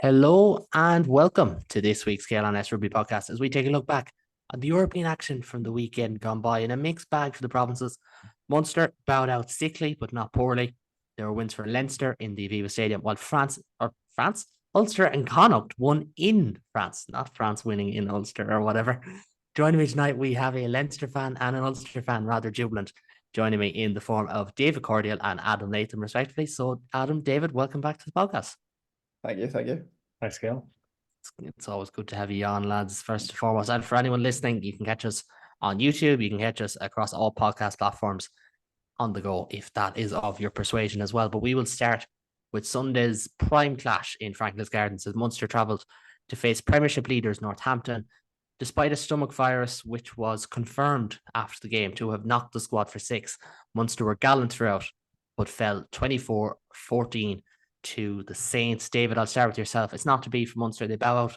Hello and welcome to this week's KLNS Rugby podcast as we take a look back on the European action from the weekend gone by in a mixed bag for the provinces. Munster bowed out sickly but not poorly. There were wins for Leinster in the Aviva Stadium, while Ulster and Connacht won in France, not France winning in Ulster or whatever. Joining me tonight, we have a Leinster fan and an Ulster fan, rather jubilant, joining me in the form of David Cordial and Adam Latham, respectively. So, Adam, David, welcome back to the podcast. Thank you. Thanks, Gail. It's always good to have you on, lads, first and foremost. And for anyone listening, you can catch us on YouTube. You can catch us across all podcast platforms on the go, if that is of your persuasion as well. But we will start with Sunday's prime clash in Franklin's Gardens as Munster travelled to face Premiership leaders Northampton, despite a stomach virus, which was confirmed after the game to have knocked the squad for six. Munster were gallant throughout, but fell 24-14 to the Saints. David, I'll start with yourself. It's not to be for Munster. They bow out.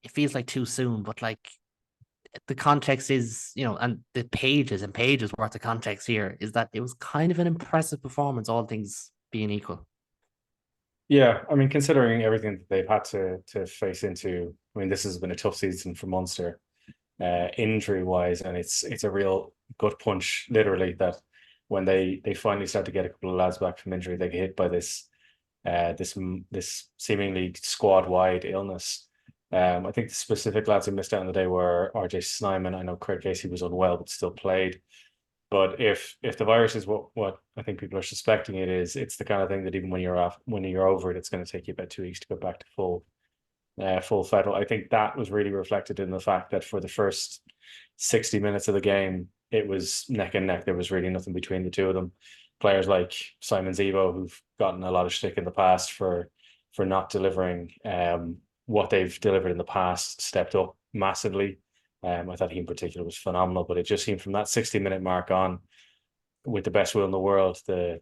It feels like too soon, but like the context is, and the pages and pages worth of context here is that it was kind of an impressive performance, all things being equal. Yeah, I mean, considering everything that they've had to face into, I mean, this has been a tough season for Munster, injury-wise, and it's a real gut punch, literally, that when they finally start to get a couple of lads back from injury, they get hit by this seemingly squad-wide illness. I think the specific lads who missed out on the day were RJ Snyman. I know Craig Casey was unwell, but still played. But if the virus is what I think people are suspecting it is, it's the kind of thing that even when you're over it, it's going to take you about 2 weeks to go back to full federal. I think that was really reflected in the fact that for the first 60 minutes of the game, it was neck and neck. There was really nothing between the two of them. Players like Simon Zebo, who've gotten a lot of shtick in the past for not delivering what they've delivered in the past, stepped up massively. I thought he in particular was phenomenal, but it just seemed from that 60-minute mark on, with the best will in the world, the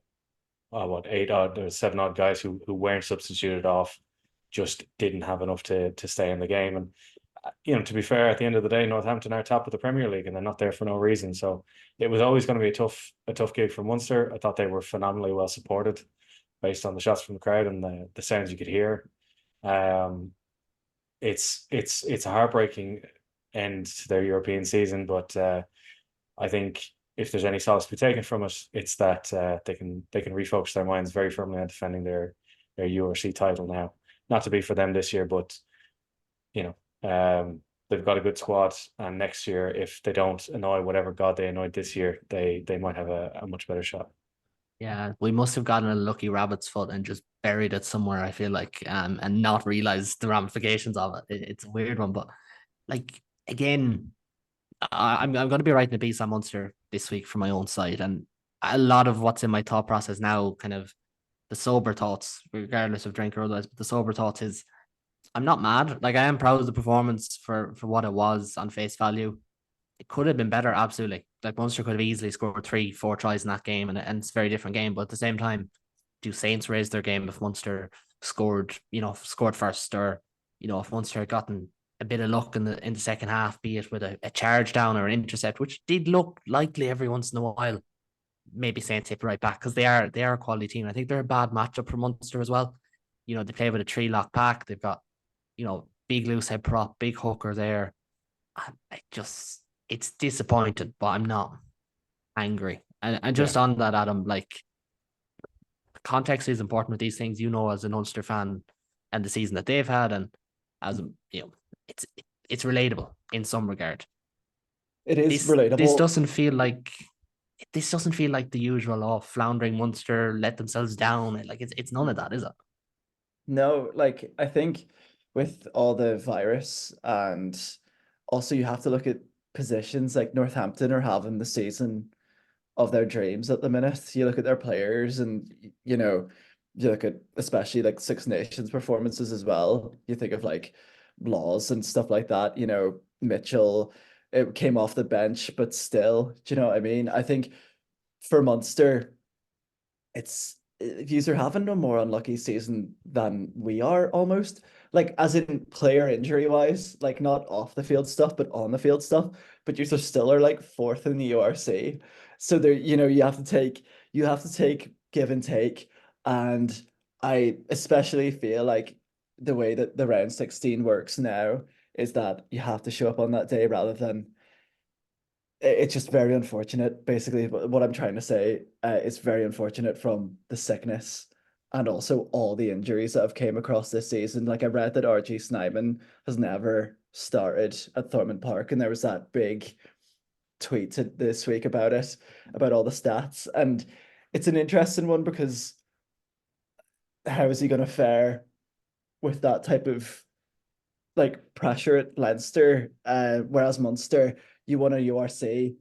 8 odd or 7 odd guys who weren't substituted off just didn't have enough to stay in the game. And to be fair, at the end of the day, Northampton are top of the Premier League and they're not there for no reason. So it was always going to be a tough gig for Munster. I thought they were phenomenally well supported based on the shots from the crowd and the sounds you could hear. It's a heartbreaking end to their European season, but I think if there's any solace to be taken from it, it's that they can refocus their minds very firmly on defending their URC title now. Not to be for them this year, but they've got a good squad, and next year, if they don't annoy whatever god they annoyed this year, they might have a much better shot. Yeah, we must have gotten a lucky rabbit's foot and just buried it somewhere, I feel like, and not realized the ramifications of it. It's a weird one, but like, again, I'm going to be writing a piece on Munster this week for my own site, and a lot of what's in my thought process now, kind of the sober thoughts, regardless of drink or otherwise, but the sober thoughts is I'm not mad. Like, I am proud of the performance for what it was on face value. It could have been better, absolutely. Like, Munster could have easily scored 3-4 tries in that game, and it's a very different game. But at the same time, do Saints raise their game if Munster scored first, or if Munster had gotten a bit of luck in the second half, be it with a charge down or an intercept, which did look likely every once in a while. Maybe Saints hit right back because they are a quality team. I think they're a bad matchup for Munster as well. They play with a 3-lock pack. They've got big loose head prop, big hooker there. It's disappointing, but I'm not angry. And just on that, Adam, like, context is important with these things, as an Ulster fan and the season that they've had, and as it's relatable in some regard. It is relatable. This doesn't feel like the usual floundering Munster let themselves down. Like, it's none of that, is it? No, like, I think with all the virus, and also you have to look at positions. Like, Northampton are having the season of their dreams at the minute. You look at their players, and you look at especially like Six Nations performances as well. You think of like Laws and stuff like that. Mitchell, it came off the bench, but still, do you know what I mean? I think for Munster, yous are having a more unlucky season than we are, almost, like, as in player injury wise, like not off the field stuff but on the field stuff. But you still are like fourth in the URC, so there, you have to take give and take. And I especially feel like the way that the round 16 works now is that you have to show up on that day rather than it's just very unfortunate. Basically, what I'm trying to say, it's very unfortunate from the sickness and also all the injuries that have came across this season. Like I read that RG Snyman has never started at Thornton Park, and there was that big tweet this week about it, about all the stats, and it's an interesting one because how is he going to fare with that type of like pressure at Leinster, whereas Munster, you won a URC,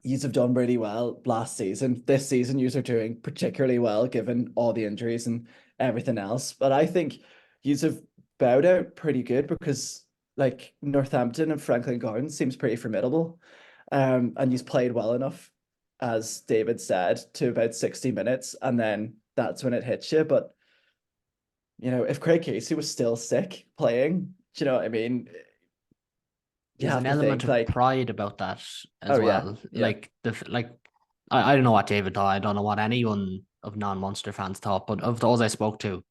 yous have done really well last season. This season, yous are doing particularly well given all the injuries and everything else. But I think yous have bowed out pretty good because like Northampton and Franklin Gardens seems pretty formidable. And yous played well enough, as David said, to about 60 minutes, and then that's when it hits you. But you know, if Craig Casey was still sick playing, do you know what I mean? You There's have an to element think of like, pride about that as oh yeah, well. yeah. I don't know what David thought. I don't know what anyone of non-Munster fans thought, but of those I spoke to,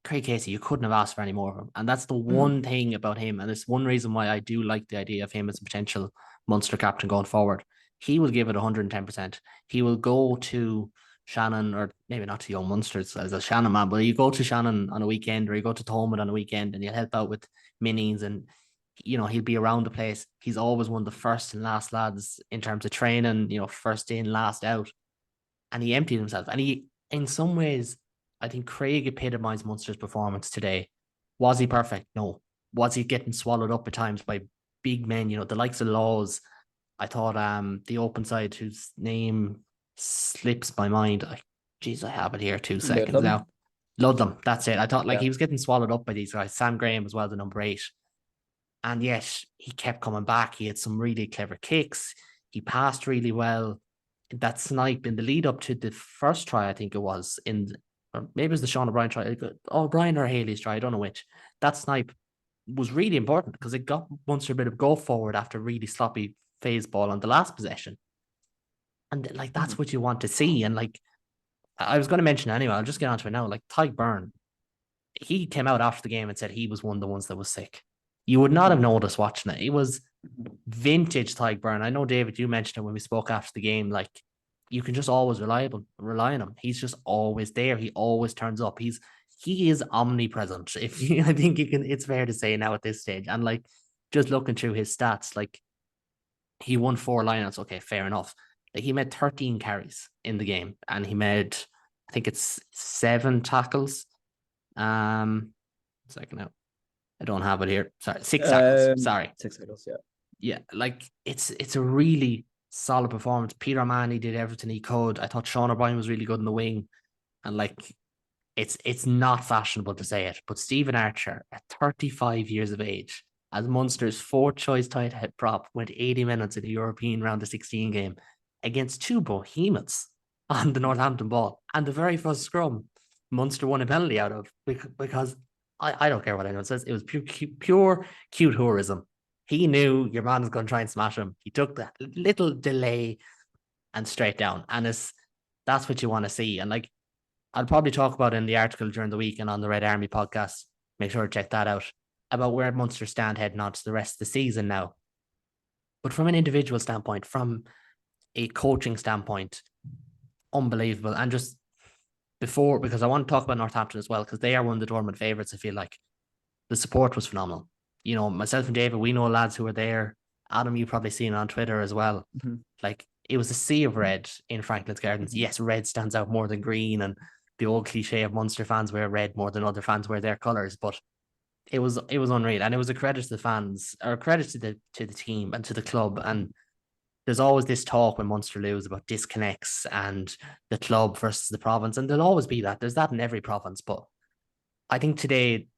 Craig Casey, you couldn't have asked for any more of him. And that's the one thing about him. And it's one reason why I do like the idea of him as a potential Munster captain going forward. He will give it 110%. He will go to Shannon, or maybe not to Young Munster as a Shannon man, but you go to Shannon on a weekend, or you go to Thomond on a weekend, and you'll help out with minis, and he'll be around the place. He's always one of the first and last lads in terms of training, first in, last out. And he emptied himself. And he, in some ways, I think Craig epitomized Munster's performance today. Was he perfect? No. Was he getting swallowed up at times by big men? The likes of Laws. I thought the open side, whose name slips my mind. I have it here 2 seconds Ludlam. now. Ludlam, that's it. I thought Yeah. he was getting swallowed up by these guys. Sam Graham as well, the number 8. And yet he kept coming back. He had some really clever kicks. He passed really well. That snipe in the lead up to the first try, I think it was, or maybe it was the Sean O'Brien try. O'Brien or Haley's try, I don't know which. That snipe was really important because it got Munster a bit of go forward after really sloppy phase ball on the last possession. And that's what you want to see. And I was going to mention it anyway, I'll just get onto it now. Tyke Byrne, he came out after the game and said he was one of the ones that was sick. You would not have noticed watching it. It was vintage Tyke Byrne. I know, David, you mentioned it when we spoke after the game. You can just always rely on him. He's just always there. He always turns up. He is omnipresent. I think it's fair to say now at this stage. And just looking through his stats, he won 4 lineouts. Okay, fair enough. He made 13 carries in the game, and he made, I think it's 7 tackles. Second out. I don't have it here. Sorry, 6 tackles. Sorry, 6 tackles. Yeah. Yeah, it's a really solid performance. Peter O'Mahony did everything he could. I thought Sean O'Brien was really good in the wing, and it's not fashionable to say it, but Stephen Archer, at 35 years of age, as Munster's 4th choice tight head prop, went 80 minutes in the European round of 16 game against 2 behemoths on the Northampton ball, and the very first scrum Munster won a penalty out of because I don't care what anyone says. It was pure cute tourism. He knew your man was going to try and smash him. He took that little delay and straight down. And that's what you want to see. And I'll probably talk about in the article during the week and on the Red Army podcast. Make sure to check that out, about where Munster stand heading on to the rest of the season now. But from an individual standpoint, from a coaching standpoint, unbelievable. And just before, because I want to talk about Northampton as well, because they are one of the tournament favourites. I feel like the support was phenomenal. Myself and David, we know lads who were there. Adam, you've probably seen it on Twitter as well. It was a sea of red in Franklin's Gardens. Yes, red stands out more than green, and the old cliche of Munster fans wear red more than other fans wear their colours. But it was unreal, and it was a credit to the fans, or a credit to the team and to the club. And there's always this talk when Munster lose about disconnects and the club versus the province, and there'll always be that. There's that in every province, but I think today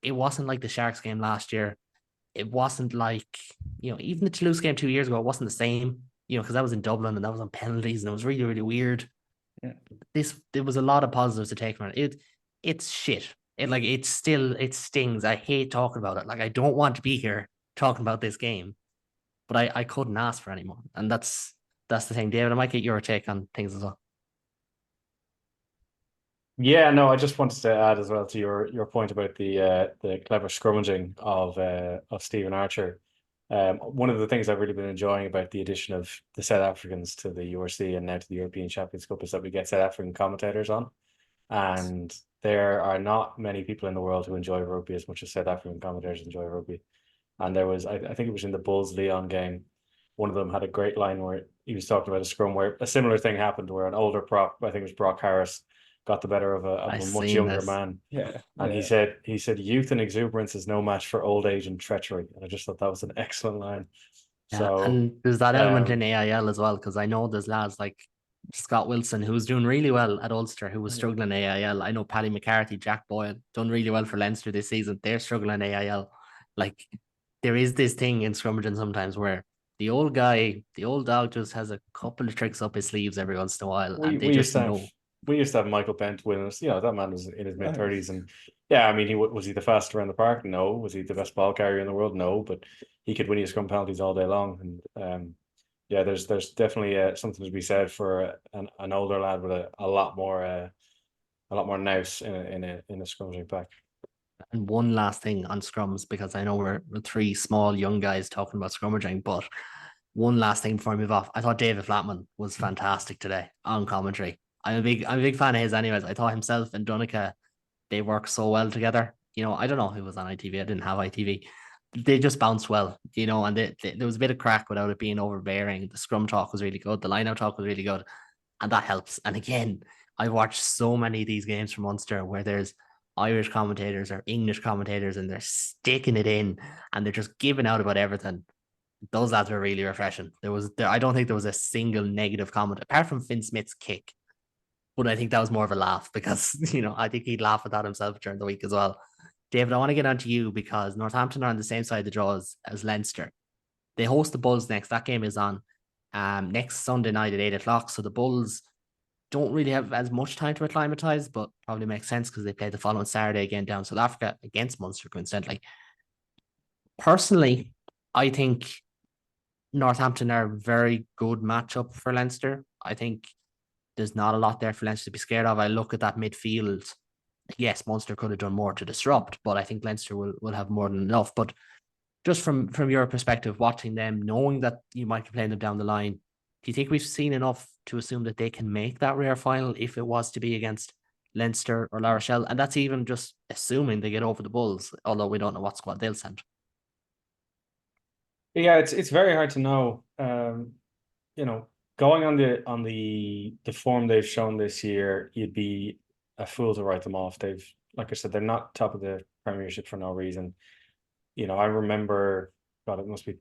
it wasn't like the Sharks game last year. It wasn't like, even the Toulouse game 2 years ago, it wasn't the same, because that was in Dublin and that was on penalties and it was really, really weird. Yeah. There was a lot of positives to take from it. It's shit. It stings. I hate talking about it. I don't want to be here talking about this game, but I couldn't ask for any more. And that's the thing. David, I might get your take on things as well. Yeah, no, I just wanted to add as well to your point about the clever scrummaging of Stephen Archer. One of the things I've really been enjoying about the addition of the South Africans to the URC and now to the European Champions Cup is that we get South African commentators on, and there are not many people in the world who enjoy rugby as much as South African commentators enjoy rugby. And there was, I think it was in the Bulls Leon game, one of them had a great line where he was talking about a scrum where a similar thing happened where an older prop, I think it was Brock Harris, got the better of I a much seen younger this. man. Yeah, And yeah. he said youth and exuberance is no match for old age and treachery. And I just thought that was an excellent line. Yeah, So and there's that element in um AIL as well, because I know there's lads like Scott Wilson who's doing really well at Ulster, who was Mhm. struggling in AIL. I know Paddy McCarthy, Jack Boyle, done really well for Leinster this season. They're struggling in AIL. Like there is this thing in scrummaging sometimes where the old guy, the old dog just has a couple of tricks up his sleeves every once in a while, and they we used just to have know. Michael Bent win us. You know, that man was in his mid Oh, yeah. 30s, and yeah, I mean, was he the fastest around the park? No. Was he the best ball carrier in the world? No. But he could win his scrum penalties all day long, and yeah, there's definitely something to be said for an older lad with a lot more nous in a scrummaging pack. And one last thing on scrums, because I know we're three small young guys talking about scrummaging, but one last thing before I move off. I thought David Flatman was fantastic today on commentary. I'm a big fan of his anyways. I thought himself and Donica, they work so well together. You know, I don't know who was on ITV. I didn't have ITV. They just bounced well, you know, and there was a bit of crack without it being overbearing. The scrum talk was really good. The line out talk was really good. And that helps. And again, I watched so many of these games from Munster where there's Irish commentators or English commentators and they're sticking it in and they're just giving out about everything. Those lads were really refreshing. I don't think there was a single negative comment apart from Finn Smith's kick, but I think that was more of a laugh because I think he'd laugh at that himself during the week as well. David, I want to get on to you because Northampton are on the same side of the draw as Leinster. They host the Bulls next. That game is on next Sunday night at 8 o'clock. So the Bulls don't really have as much time to acclimatise, but probably makes sense because they play the following Saturday again down South Africa against Munster, coincidentally. Personally, I think Northampton are a very good matchup for Leinster. I think there's not a lot there for Leinster to be scared of. I look at that midfield. Yes, Munster could have done more to disrupt, but I think Leinster will have more than enough. But just from your perspective, watching them, knowing that you might be playing them down the line, do you think we've seen enough to assume that they can make that rare final if it was to be against Leinster or La Rochelle? And that's even just assuming they get over the Bulls, although we don't know what squad they'll send. Yeah, it's very hard to know. You know, going on the form they've shown this year, you'd be a fool to write them off. They've, like I said, they're not top of the Premiership for no reason. You know, I remember, God, it must be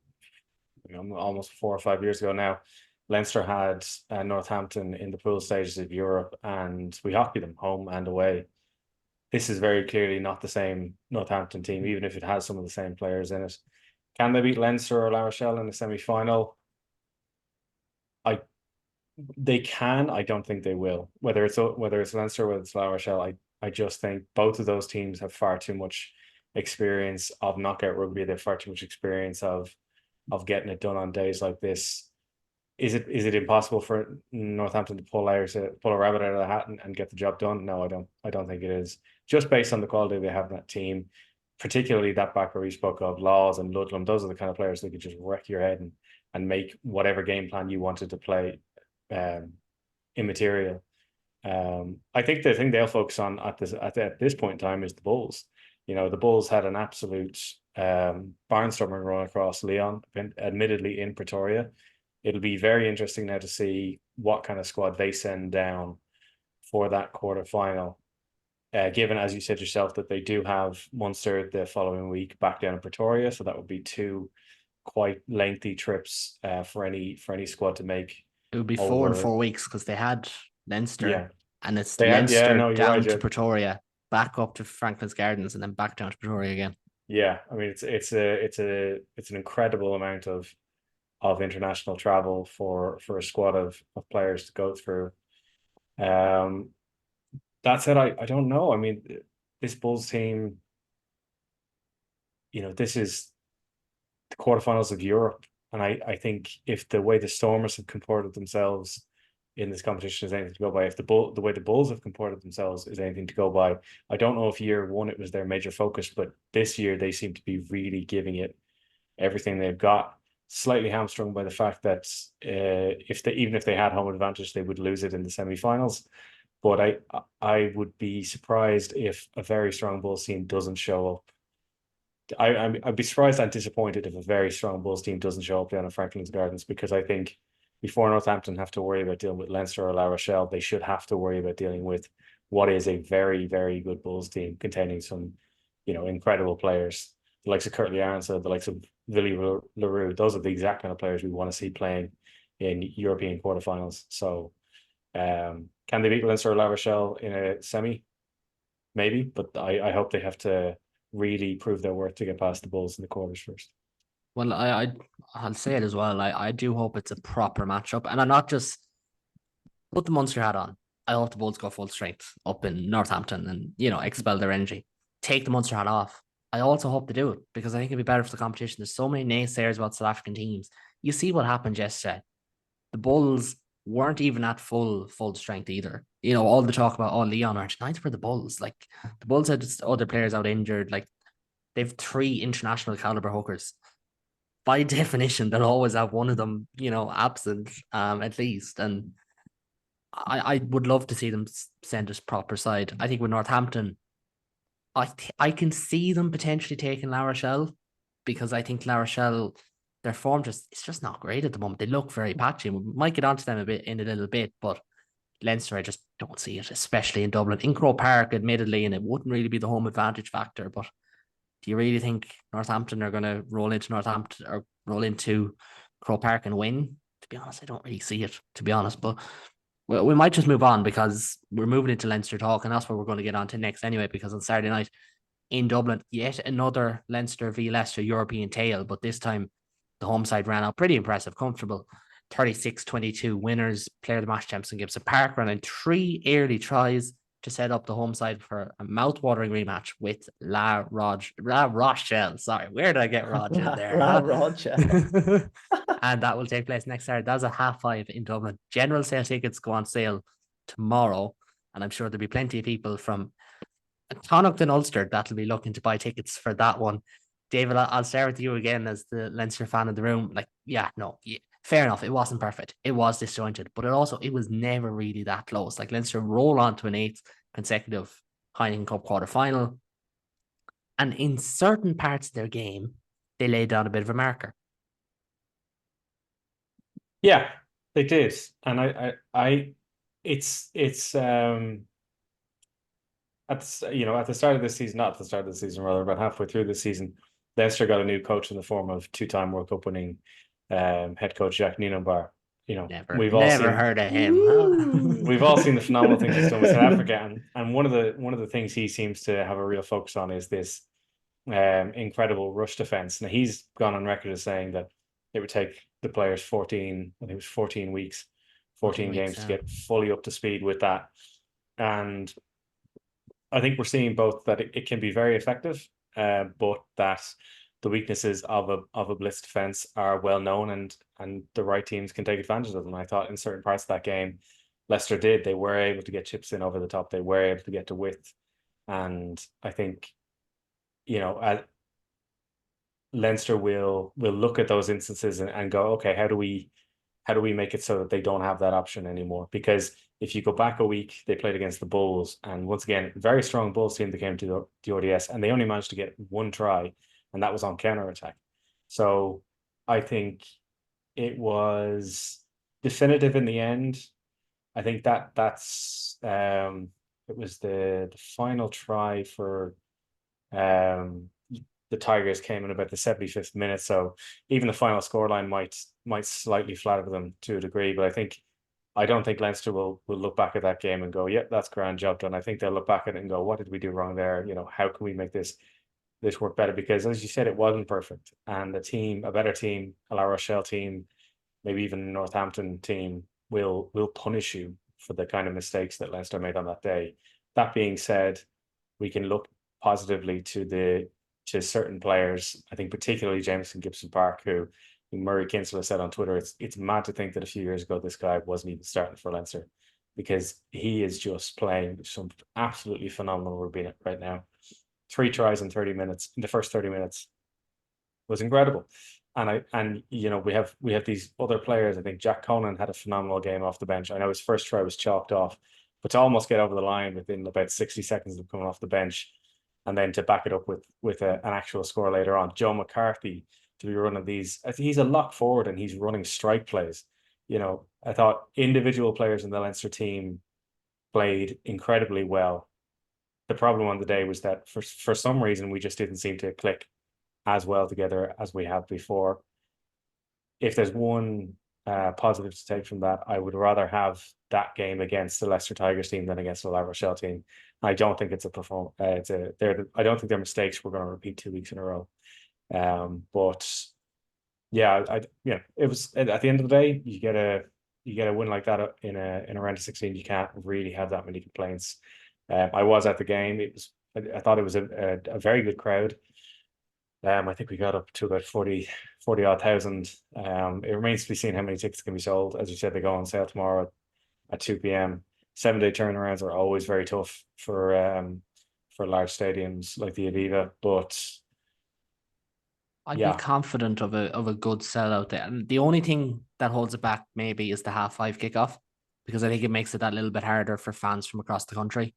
almost 4 or 5 years ago now. Leinster had Northampton in the pool stages of Europe, and we hockeyed them home and away. This is very clearly not the same Northampton team, even if it has some of the same players in it. Can they beat Leinster or La Rochelle in the semi-final? I They can. I don't think they will. Whether it's Leinster or whether it's La Rochelle, I just think both of those teams have far too much experience of knockout rugby. They have far too much experience of getting it done on days like this. Is it impossible for Northampton to pull a rabbit out of the hat and get the job done? No, I don't. I don't think it is. Just based on the quality they have in that team, particularly that back where we spoke of Laws and Ludlam, those are the kind of players that could just wreck your head and make whatever game plan you wanted to play immaterial. I think the thing they'll focus on at this point in time is the Bulls. You know, the Bulls had an absolute barnstorming run across Leon, admittedly in Pretoria. It'll be very interesting now to see what kind of squad they send down for that quarter final. Given, as you said yourself, that they do have Munster the following week back down in Pretoria, so that would be two quite lengthy trips for any squad to make It would be four in over. 4 weeks because they had Yeah, Leinster and it's they had. Yeah, Leinster no, you're right. down to Yeah, Pretoria, back up to Franklin's Gardens, and then back down to Pretoria again. yeah. I mean, it's an incredible amount of international travel for a squad of players to go through. Um, that said, I don't know. I mean, this Bulls team, you know, this is the quarterfinals of Europe. And I think if the way the Stormers have comported themselves in this competition is anything to go by, if the way the Bulls have comported themselves is anything to go by, I don't know if year one it was their major focus, but this year they seem to be really giving it everything they've got. Slightly hamstrung by the fact that even if they had home advantage, they would lose it in the semi-finals. But I would be surprised if a very strong Bulls team doesn't show up. I'd be surprised and disappointed if a very strong Bulls team doesn't show up down at Franklin's Gardens, because I think before Northampton have to worry about dealing with Leinster or La Rochelle, they should have to worry about dealing with what is a very, very good Bulls team containing some, incredible players. The likes of Curtly Arnson, the likes of Willie LaRue, those are the exact kind of players we want to see playing in European quarterfinals. So can they beat Leinster or La Rochelle in a semi? Maybe, but I hope they have to really prove their worth to get past the Bulls in the quarters first. Well, I'll say it as well. I do hope it's a proper matchup, and I'm not just put the Munster hat on. I hope the Bulls go full strength up in Northampton and expel their energy. Take the Munster hat off. I also hope they do it, because I think it'd be better for the competition. There's so many naysayers about South African teams. You see what happened yesterday. The Bulls weren't even at full strength either. All the talk about Leon aren't. Neither were the Bulls. Like, the Bulls had just other players out injured. Like, they've 3 international caliber hookers. By definition, they'll always have one of them, absent, at least. And I would love to see them send us proper side. I think with Northampton, I can see them potentially taking La Rochelle, because I think La Rochelle, their form it's just not great at the moment. They look very patchy. We might get onto them in a little bit, but Leinster, I just don't see it, especially in Dublin. In Croke Park, admittedly, and it wouldn't really be the home advantage factor, but do you really think Northampton are going to roll into Northampton or roll into Croke Park and win? To be honest, I don't really see it, to be honest. But we might just move on, because we're moving into Leinster talk, and that's what we're going to get on to next anyway, because on Saturday night in Dublin, yet another Leinster v Leicester European tale, but this time the home side ran out pretty impressive, comfortable. 36-22 winners. Player of the match, Jameson Gibson Park, running 3 early tries to set up the home side for a mouth-watering rematch with La Rochelle. Sorry, where did I get Rochelle there? La Rochelle. And that will take place next Saturday. That's at 5:30 in Dublin. General sale tickets go on sale tomorrow, and I'm sure there'll be plenty of people from Connacht and Ulster that'll be looking to buy tickets for that one. David, I'll start with you again as the Leinster fan of the room. Fair enough. It wasn't perfect. It was disjointed, but it was never really that close. Like, Leinster roll on to an 8th consecutive Heineken Cup quarter final, and in certain parts of their game, they laid down a bit of a marker. Yeah, they did, and it's at the start of this season, not at the start of the season, rather, about halfway through the season, Leinster got a new coach in the form of 2-time World Cup winning head coach Jack Nienaber. We've all heard of him. We've all seen the phenomenal things he's done with South Africa, and one of the things he seems to have a real focus on is this incredible rush defense. Now, he's gone on record as saying that it would take the players 14 weeks, 14 games to get fully up to speed with that. And I think we're seeing both that it can be very effective, but that the weaknesses of a blitz defense are well known, and the right teams can take advantage of them. I thought in certain parts of that game, Leicester did. They were able to get chips in over the top. They were able to get to width, and I think Leinster will look at those instances and go, okay, how do we make it so that they don't have that option anymore? Because if you go back a week, they played against the Bulls, and once again, very strong Bulls team that came to the RDS, and they only managed to get 1 try, and that was on counter attack. So I think it was definitive in the end. I think that's it was the final try for the Tigers came in about the 75th minute. So even the final scoreline might slightly flatter them to a degree, but I don't think Leinster will look back at that game and go, "Yep, that's grand job done." I think they'll look back at it and go, "What did we do wrong there? How can we make this work better?" Because as you said, it wasn't perfect, and a better team, a La Rochelle team, maybe even a Northampton team, will punish you for the kind of mistakes that Leinster made on that day. That being said, we can look positively to certain players. I think particularly Jameson Gibson Park, who Murray Kinsella said on Twitter, it's mad to think that a few years ago this guy wasn't even starting for Leinster, because he is just playing some absolutely phenomenal rugby right now. 3 tries in 30 minutes, in the first 30 minutes, was incredible. And we have these other players. I think Jack Conan had a phenomenal game off the bench. I know his first try was chalked off, but to almost get over the line within about 60 seconds of coming off the bench, and then to back it up with an actual score later on. Joe McCarthy to be running these. He's a lock forward and he's running strike plays. I thought individual players in the Leinster team played incredibly well. The problem on the day was that for some reason we just didn't seem to click as well together as we have before. If there's one positive to take from that, I would rather have that game against the Leicester Tigers team than against the La Rochelle team. I don't think it's I don't think they're mistakes we're going to repeat 2 weeks in a row. But yeah, it was at the end of the day, you get a win like that in a round of 16. You can't really have that many complaints. I was at the game. I thought it was a very good crowd. I think we got up to about 40 odd thousand. It remains to be seen how many tickets can be sold. As you said, they go on sale tomorrow at 2 p.m. 7-day turnarounds are always very tough for large stadiums like the Aviva, but I'd be confident of a good sellout there. And the only thing that holds it back maybe is the 5:30 kickoff, because I think it makes it that little bit harder for fans from across the country.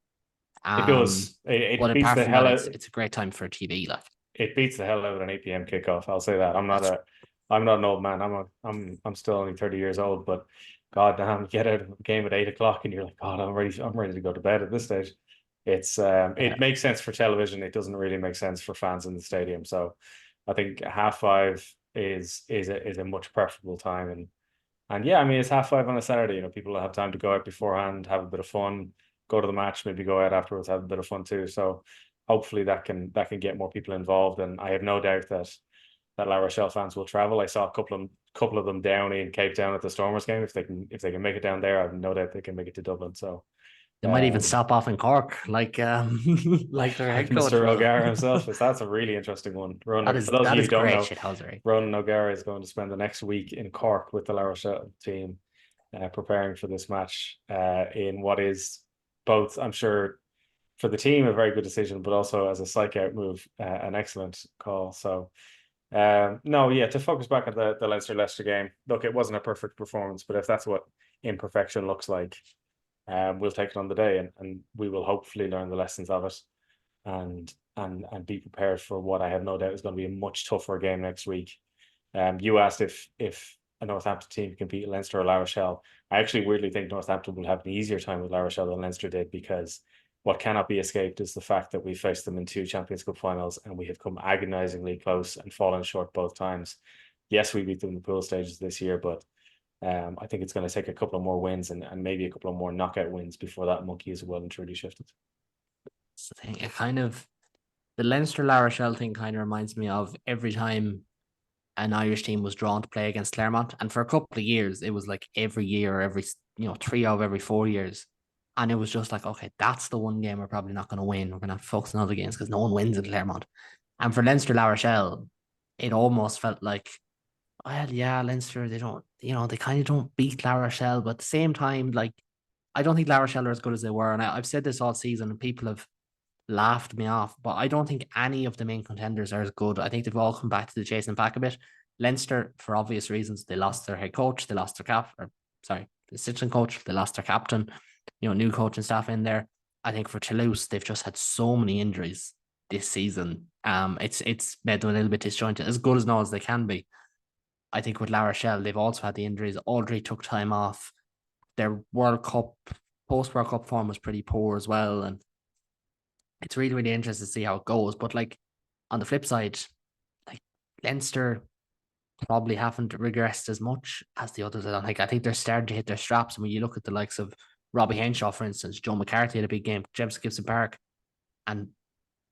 It does. But beats apart the from hell that, out. it's a great time for TV. Like, it beats the hell out of an 8 p.m. kickoff. I'll say that. I'm not an old man. I'm still only 30 years old, but God damn, get out of a game at 8 o'clock and you're like, God, I'm ready to go to bed at this stage. It makes sense for television. It doesn't really make sense for fans in the stadium. So I think 5:30 is a much preferable time. And yeah, I mean, it's 5:30 on a Saturday. People will have time to go out beforehand, have a bit of fun, go to the match, maybe go out afterwards, have a bit of fun too. So hopefully that can get more people involved. And I have no doubt that La Rochelle fans will travel. I saw a couple of them down in Cape Town at the Stormers game. If they can make it down there, I have no doubt they can make it to Dublin. So they might even stop off in Cork, like like their head coach. Mr. O'Gara himself. That's a really interesting one. For those of you who don't know, Ronan O'Gara is going to spend the next week in Cork with the La Rochelle team, preparing for this match in what is both, I'm sure, for the team, a very good decision, but also as a psych out move, an excellent call. So to focus back on the Leinster game, look, it wasn't a perfect performance, but if that's what imperfection looks like, we'll take it on the day, and we will hopefully learn the lessons of it and be prepared for what I have no doubt is going to be a much tougher game next week. You asked if a Northampton team can beat Leinster or La Rochelle. I actually weirdly think Northampton will have an easier time with La Rochelle than Leinster did, because what cannot be escaped is the fact that we faced them in 2 Champions Cup finals and we have come agonizingly close and fallen short both times. Yes, we beat them in the pool stages this year, but I think it's going to take a couple of more wins and maybe a couple of more knockout wins before that monkey is well and truly shifted. It's the thing. It kind of, the Leinster La Rochelle thing kind of reminds me of every time an Irish team was drawn to play against Claremont, and for a couple of years it was like every year, every 3 out of every 4 years, and it was just like, okay, that's the one game we're probably not going to win. We're going to have to focus on other games because no one wins in Claremont. And for Leinster La Rochelle, it almost felt like, well, yeah, Leinster, they don't, they kind of don't beat La Rochelle, but at the same time, like, I don't think La Rochelle are as good as they were. And I've said this all season and people have laughed me off, but I don't think any of the main contenders are as good. I think they've all come back to the chasing back a bit. Leinster, for obvious reasons, they lost their head coach, they lost their the assistant coach, they lost their captain, new coaching staff in there. I think for Toulouse, they've just had so many injuries this season. It's made them a little bit disjointed, as good as now as they can be. I think with La Rochelle, they've also had the injuries. Aldry took time off. Their World Cup, post-World Cup form was pretty poor as well. And it's really, really interesting to see how it goes. But like on the flip side, like Leinster probably haven't regressed as much as the others. I think they're starting to hit their straps. And when you look at the likes of Robbie Henshaw, for instance, Joe McCarthy had a big game, James Gibson Park, and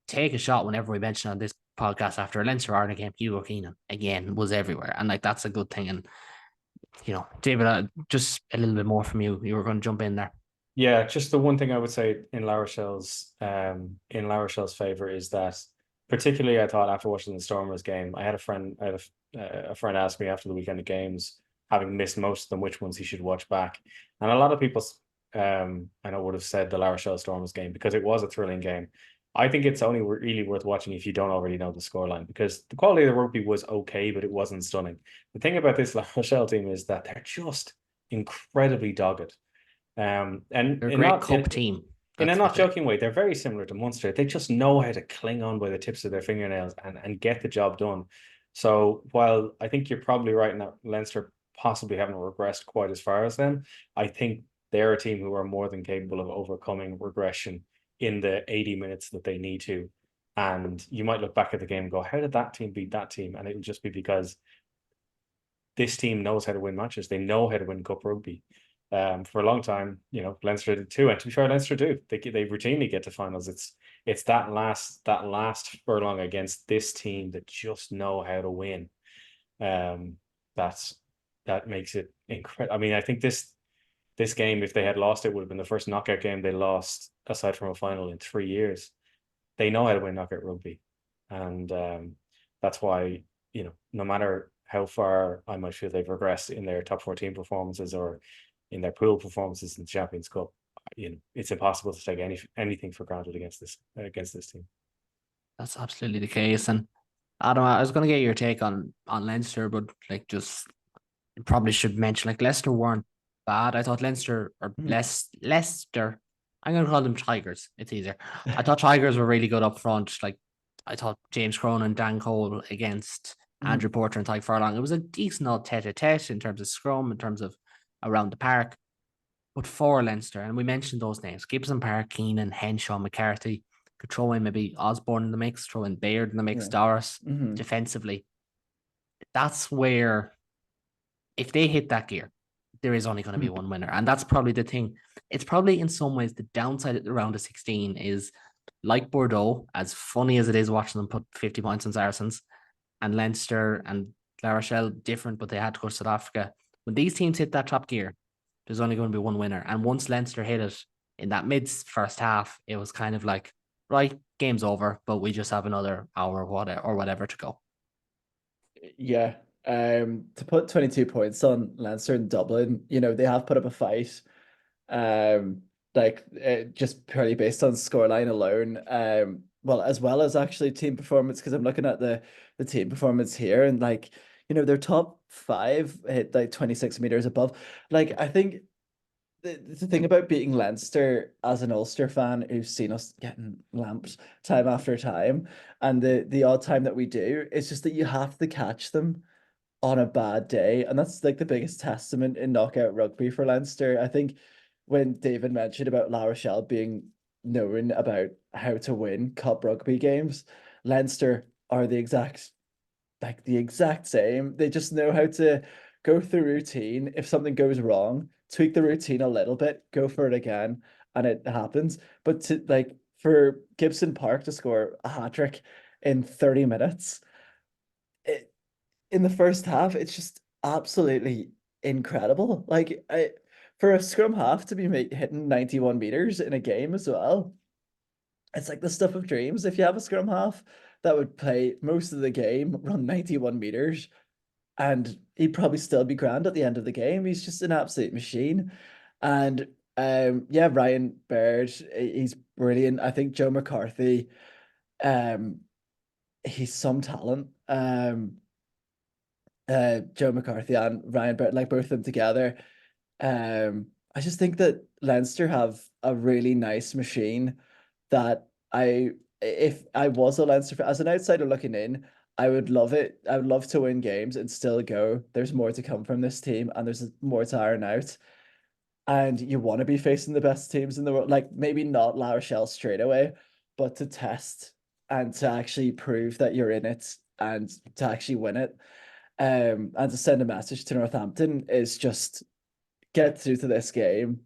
take a shot whenever we mention on this podcast after a Leinster Ireland game, Hugo Keenan again was everywhere. And like, that's a good thing. And, David, just a little bit more from you. You were going to jump in there. Yeah, just the one thing I would say in La Rochelle's favor is that particularly I thought after watching the Stormers game, I had a friend ask me after the weekend of games, having missed most of them, which ones he should watch back. And a lot of people, I know, would have said the La Rochelle Stormers game because it was a thrilling game. I think it's only really worth watching if you don't already know the scoreline, because the quality of the rugby was okay, but it wasn't stunning. The thing about this La Rochelle team is that they're just incredibly dogged. And They're a in great not cup team. in a That's not what they. joking way, they're very similar to Munster. They just know how to cling on by the tips of their fingernails and get the job done. So while I think you're probably right in that Leinster possibly haven't regressed quite as far as them, I think they're a team who are more than capable of overcoming regression in the 80 minutes that they need to. And you might look back at the game and go, how did that team beat that team? And it will just be because this team knows how to win matches. They know how to win cup rugby. For a long time, Leinster did too, and to be fair, Leinster do. They routinely get to finals. It's that last furlong against this team that just know how to win. That makes it incredible. I mean, I think this game, if they had lost, it would have been the first knockout game they lost aside from a final in 3 years. They know how to win knockout rugby, and that's why no matter how far I might feel they've regressed in their top 14 performances or in their pool performances in the Champions Cup, it's impossible to take anything for granted against this team. That's absolutely the case. And Adam, I was going to get your take on Leinster, but like just probably should mention like Leicester weren't bad. I thought Leinster or Leicester. I'm going to call them Tigers. It's easier. I thought Tigers were really good up front. Like I thought James Cronin, Dan Cole against Andrew Porter and Ty Furlong. It was a decent old tete-a-tete in terms of scrum, in terms of around the park. But for Leinster, and we mentioned those names, Gibson Park, Keenan, Henshaw, McCarthy, could throw in maybe Osborne in the mix, throw in Baird in the mix, Doris defensively. That's where, if they hit that gear, there is only going to be one winner. And that's probably the thing. It's probably in some ways the downside at the round of 16 is like Bordeaux, as funny as it is watching them put 50 points on Saracens, and Leinster and La Rochelle, different, but they had to go to South Africa. When these teams hit that top gear, there's only going to be one winner. And once Leinster hit it in that mid first half, it was kind of like, right, game's over, but we just have another hour or whatever to go. Yeah. To put 22 points on Leinster in Dublin, they have put up a fight. Just purely based on scoreline alone. Well, as well as actually team performance, because I'm looking at the team performance here, and their top 5 hit like 26 meters above. Like, I think the thing about beating Leinster as an Ulster fan who's seen us getting lamped time after time, and the odd time that we do, it's just that you have to catch them on a bad day. And that's like the biggest testament in knockout rugby for Leinster. I think when David mentioned about La Rochelle being known about how to win cup rugby games, Leinster are the exact same. They just know how to go through routine. If something goes wrong, tweak the routine a little bit, go for it again, and it happens. But for Gibson Park to score a hat-trick in 30 minutes, in the first half, it's just absolutely incredible. For a scrum half to be hitting 91 meters in a game as well, it's like the stuff of dreams. If you have a scrum half that would play most of the game, run 91 meters, and he'd probably still be grand at the end of the game. He's just an absolute machine. And Ryan Baird, he's brilliant. I think Joe McCarthy, he's some talent. Joe McCarthy and Ryan Baird, like both of them together. I just think that Leinster have a really nice machine that if I was a Leinster as an outsider looking in, I would love it. I would love to win games and still go, there's more to come from this team and there's more to iron out. And you want to be facing the best teams in the world, like maybe not La Rochelle straight away, but to test and to actually prove that you're in it and to actually win it. And to send a message to Northampton is just get through to this game.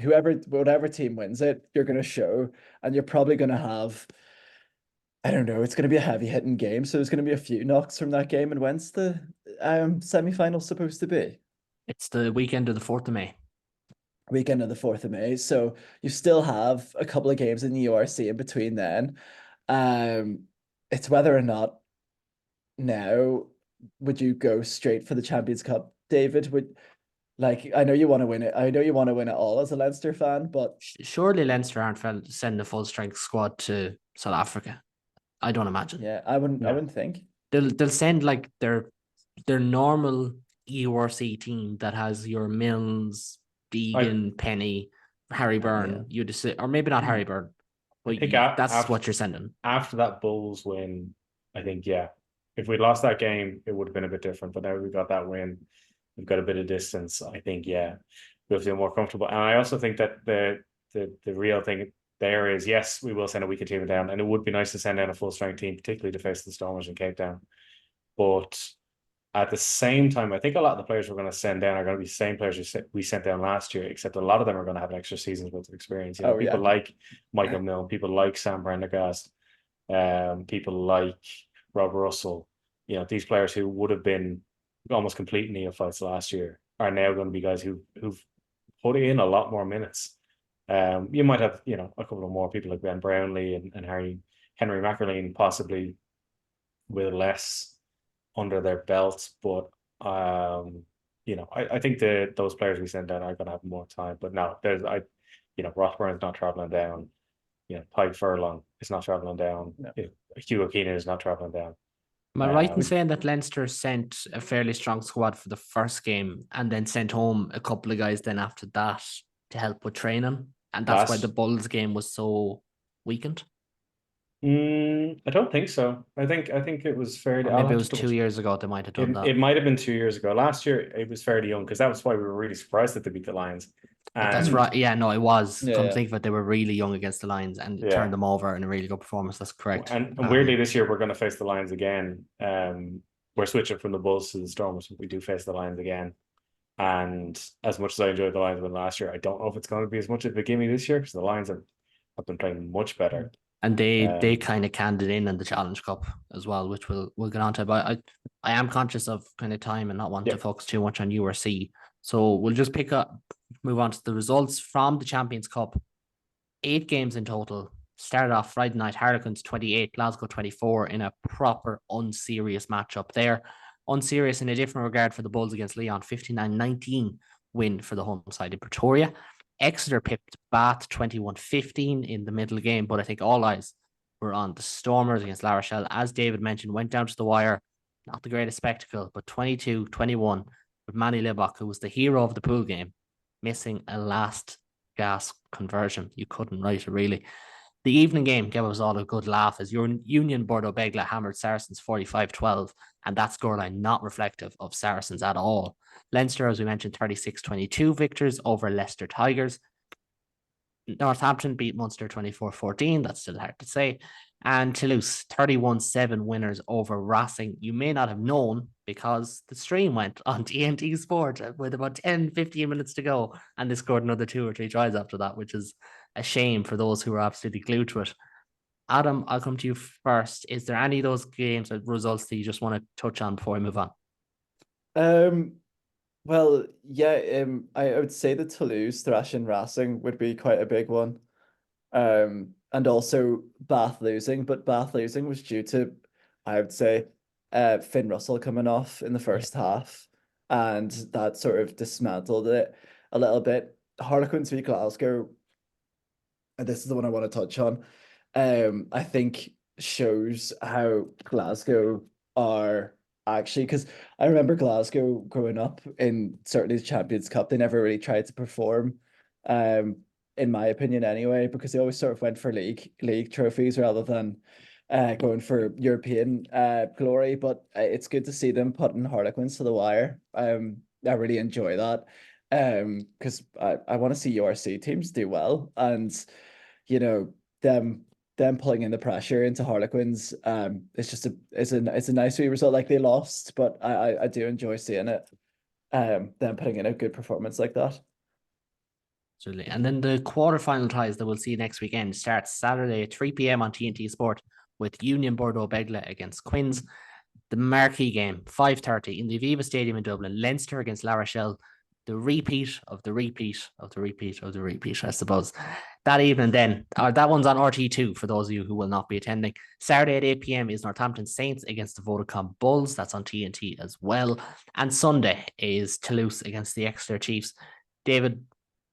Whatever team wins it, you're going to show, and you're probably going to have, I don't know, it's going to be a heavy hitting game. So there's going to be a few knocks from that game. And when's the semi-final supposed to be? It's the weekend of the 4th of May. Weekend of the 4th of May. So you still have a couple of games in the URC in between then. it's whether or not now would you go straight for the Champions Cup, David? Would like I know you want to win it. I know you want to win it all as a Leinster fan, but Surely Leinster aren't sending a full strength squad to South Africa. I don't imagine. yeah, I No. wouldn't think. They'll send like their normal EURC team that has your Mills, Deegan, Penny, Harry Byrne. Yeah. You just or maybe not Harry Byrne, but think that's after, what you're sending. after that Bulls win, I think, yeah, if we'd lost that game, it would have been a bit different. But now we got that win, we've got a bit of distance. I think, yeah, we'll feel more comfortable. And I also think that the real thing there is, yes, we will send a weaker team down, and it would be nice to send down a full strength team, particularly to face the Stormers in Cape Town. But at the same time, I think a lot of the players we're going to send down are going to be the same players we sent down last year, except a lot of them are going to have an extra season's worth of experience. You know, people like Michael Milne, people like Sam Prendergast, people like Rob Russell. You know, these players who would have been almost complete neophytes last year are now going to be guys who've put in a lot more minutes. You might have, you know, a couple of more people like Ben Brownlee and Henry Mackerleen possibly with less under their belts, but you know, I think those players we send down are going to have more time. But no, you know, Rothburn's not traveling down. You know, Pike Furlong is not traveling down. No. Hugo Keenan is not traveling down. Am I right in saying that Leinster sent a fairly strong squad for the first game and then sent home a couple of guys then after that to help with training? And that's why the Bulls game was so weakened? I don't think so. I think it was fairly. Or maybe it was 2 years ago they might have done that. It might have been 2 years ago. Last year it was fairly young because that was why we were really surprised that they beat the Lions. That's right. Yeah, no, it was. Yeah, Come think of it, they were really young against the Lions and turned them over in a really good performance. That's correct. And weirdly, this year we're going to face the Lions again. We're switching from the Bulls to the Stormers. We do face the Lions again. And as much as I enjoyed the Lions win last year, I don't know if it's going to be as much of a gimme this year because the Lions have been playing much better. And they kind of canned it in the Challenge Cup as well, which we'll get onto. But I am conscious of kind of time and not wanting to focus too much on URC. So we'll just move on to the results from the Champions Cup. 8 games in total. Started off Friday night, Harlequins 28, Glasgow 24 in a proper unserious matchup there. Unserious in a different regard for the Bulls against Leon, 59-19 win for the home side in Pretoria. Exeter pipped Bath 21-15 in the middle game, but I think all eyes were on the Stormers against La Rochelle. As David mentioned, went down to the wire. Not the greatest spectacle, but 22-21 with Manny Libok, who was the hero of the pool game, missing a last gasp conversion. You couldn't write it, really. The evening game gave us all a good laugh as your Union Bordeaux Begla hammered Saracens 45-12, and that scoreline not reflective of Saracens at all. Leinster, as we mentioned, 36-22 victors over Leicester Tigers. Northampton beat Munster 24-14. That's still hard to say. And Toulouse, 31-7 winners over Racing. You may not have known because the stream went on TNT Sport with about 10-15 minutes to go, and they scored another 2 or 3 tries after that, which is a shame for those who are absolutely glued to it. Adam, I'll come to you first. Is there any of those games or results that you just want to touch on before we move on? Well, yeah, I would say the Toulouse thrashing Racing would be quite a big one. And also Bath losing, but Bath losing was due to, I would say, Finn Russell coming off in the first half, and that sort of dismantled it a little bit. Harlequins v Glasgow, and this is the one I want to touch on, I think shows how Glasgow are actually, because I remember Glasgow growing up in certainly the Champions Cup, they never really tried to perform, in my opinion anyway, because they always sort of went for league trophies rather than going for European glory. But it's good to see them putting Harlequins to the wire. I really enjoy that, because I want to see URC teams do well, and you know them pulling in the pressure into Harlequins. It's a nice wee result. Like, they lost, but I do enjoy seeing it. Them putting in a good performance like that. Absolutely. And then the quarterfinal ties that we'll see next weekend starts Saturday at 3 p.m. on TNT Sport with Union Bordeaux Begla against Quins. The marquee game, 5:30 in the Aviva Stadium in Dublin, Leinster against La Rochelle. The repeat of the repeat of the repeat of the repeat, I suppose. that evening then, or that one's on RT2 for those of you who will not be attending. Saturday at 8 p.m. is Northampton Saints against the Vodacom Bulls. That's on TNT as well. And Sunday is Toulouse against the Exeter Chiefs. David,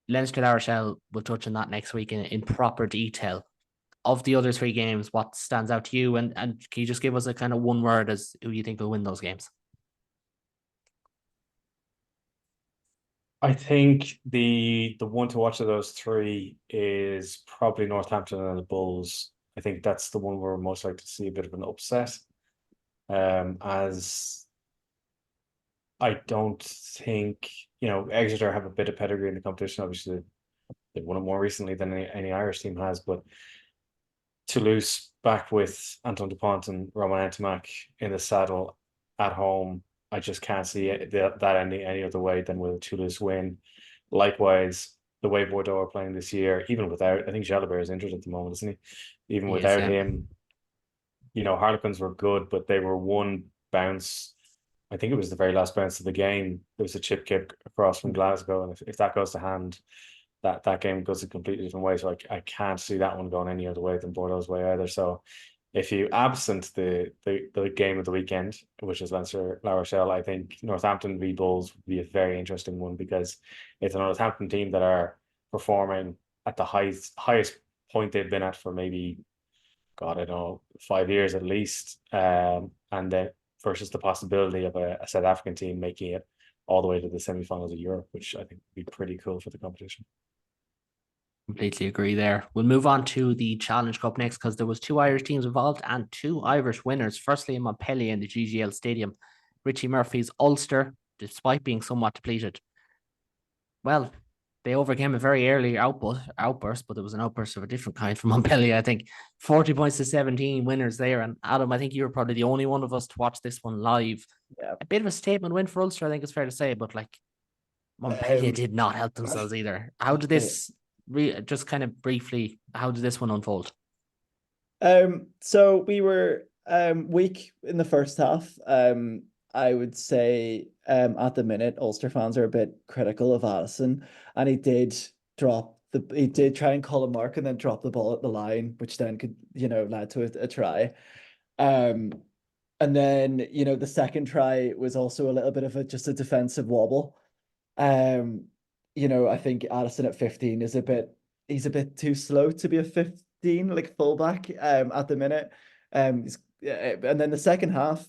Leinster La Rochelle, will touch on that next week in proper detail. Of the other three games, what stands out to you? And can you just give us a kind of one word as who you think will win those games? I think the one to watch of those three is probably Northampton and the Bulls. I think that's the one we're most likely to see a bit of an upset. As I don't think, Exeter have a bit of pedigree in the competition. Obviously, they've won it more recently than any Irish team has, but Toulouse back with Anton Dupont and Roman Antomac in the saddle at home. I just can't see that any other way than with a Toulouse win. Likewise, the way Bordeaux are playing this year, even without, I think Jalabert is injured at the moment, isn't he? Even without him, Harlequins were good, but they were one bounce. I think it was the very last bounce of the game. There was a chip kick across from Glasgow, and if that goes to hand, that game goes a completely different way. So I can't see that one going any other way than Bordeaux's way either. So if you absent the game of the weekend, which is Leinster La Rochelle, I think Northampton v Bulls would be a very interesting one, because it's a Northampton team that are performing at the highest point they've been at for maybe, God, I don't know, 5 years at least. And then versus the possibility of a South African team making it all the way to the semi-finals of Europe, which I think would be pretty cool for the competition. Completely agree there. We'll move on to the Challenge Cup next, because there was 2 Irish teams involved and 2 Irish winners. Firstly, in Montpellier in the GGL Stadium, Richie Murphy's Ulster, despite being somewhat depleted, well, they overcame a very early outburst, but it was an outburst of a different kind from Montpellier. I think 40 points to 17 winners there. And Adam, I think you were probably the only one of us to watch this one live. Yeah. A bit of a statement win for Ulster, I think it's fair to say, but Montpellier did not help themselves either. How did this just kind of briefly, how did this one unfold? So we were weak in the first half. I would say at the minute, Ulster fans are a bit critical of Addison, and he did try and call a mark and then drop the ball at the line, which then could, lead to a try. And then, the second try was also a little bit of just a defensive wobble. I think Addison at 15 he's a bit too slow to be a 15 like fullback at the minute. And then the second half,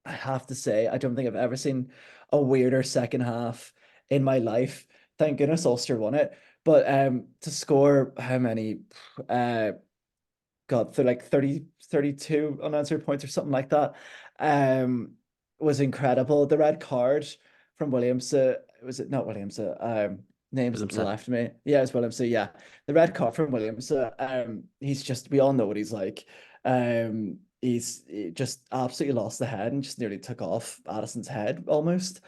I have to say, I don't think I've ever seen a weirder second half in my life. Thank goodness Ulster won it. But to score how many God, for like 32 unanswered points or something like that, was incredible. The red card from Williams, was it not Williams? Names left me. Yeah, it's Williams. Yeah, the red card from Williams. He's just, we all know what he's like. He just absolutely lost the head and just nearly took off Addison's head almost.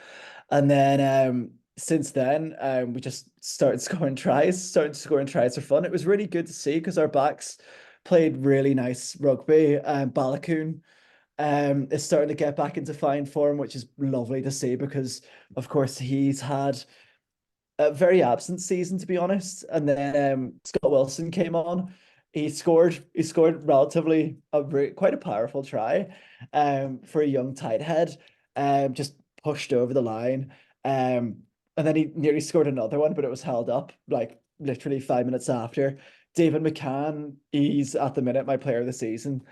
And then since then, we just started scoring tries for fun. It was really good to see, because our backs played really nice rugby. Balakoon is starting to get back into fine form, which is lovely to see, because of course he's had a very absent season, to be honest. And then Scott Wilson came on. He scored relatively quite a powerful try for a young tight head. Just pushed over the line. And then he nearly scored another one, but it was held up like literally 5 minutes after. David McCann, he's at the minute my player of the season.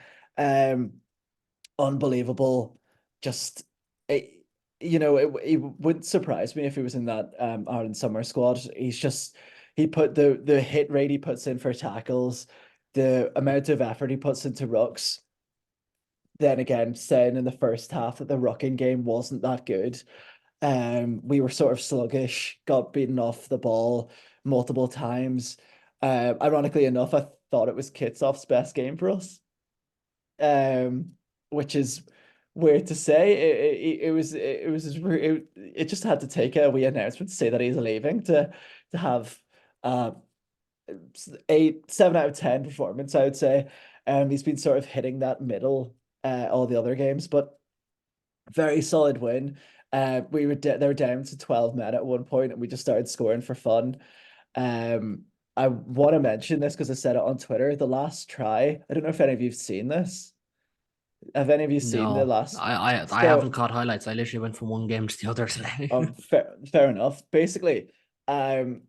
Unbelievable. Just it wouldn't surprise me if he was in that Ireland summer squad. He put the hit rate he puts in for tackles, the amount of effort he puts into rucks. Then again, saying in the first half that the rucking game wasn't that good. We were sort of sluggish, got beaten off the ball multiple times. Ironically enough, I thought it was Kitsoff's best game for us. Which is weird to say. It just had to take a wee announcement to say that he's leaving to have 7 out of 10 performance, I would say. He's been sort of hitting that middle all the other games, but very solid win. They were down to 12 men at one point, and we just started scoring for fun. And I want to mention this because I said it on Twitter. The last try, I don't know if any of you've seen this. Have any of you seen the No, last? I haven't So, caught highlights. I literally went from one game to the other today. fair enough. Basically, um,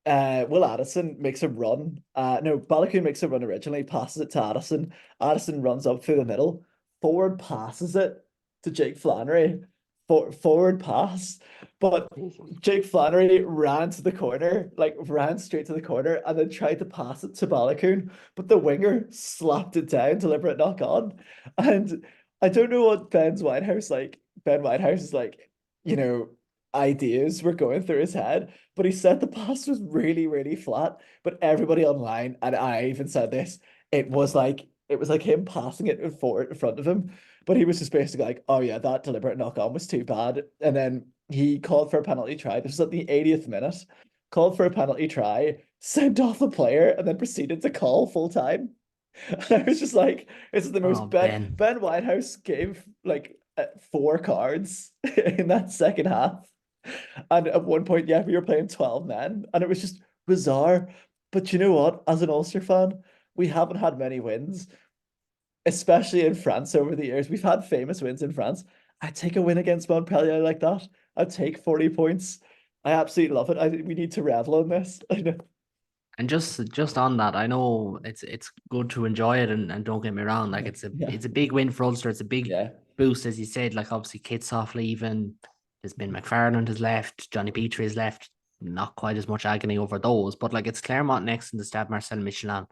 Will Addison makes a run. No, Balogun makes a run originally, passes it to Addison. Addison runs up through the middle, forward passes it to Jake Flannery. Forward pass, but Jake Flannery ran to the corner, like ran straight to the corner, and then tried to pass it to Balogun, but the winger slapped it down, deliberate knock on. And I don't know what Ben Whitehouse is like, you know, ideas were going through his head, but he said the pass was really, really flat. But everybody online, and I even said this, it was like him passing it forward in front of him. But he was just basically like, oh yeah, that deliberate knock on was too bad. And then he called for a penalty try. This was at the 80th minute. Called for a penalty try, sent off the player, and then proceeded to call full time. And I was just like, this is the Oh, most Ben. Ben Whitehouse gave like 4 cards in that second half. And at one point, yeah, we were playing 12 men, and it was just bizarre. But you know what? As an Ulster fan, we haven't had many wins, especially in France over the years. We've had famous wins in France. I'd take a win against Montpellier like that. I'd take 40 points. I absolutely love it. I think we need to revel in this. I know. And just on that, I know it's good to enjoy it, and don't get me wrong, like Yeah. it's a big win for Ulster. It's a big Yeah. boost, as you said. Like obviously Kitsoff leaving, there's been McFarland has left, Johnny Petrie has left. Not quite as much agony over those, but like it's Claremont next in the Stade Marcel Michelin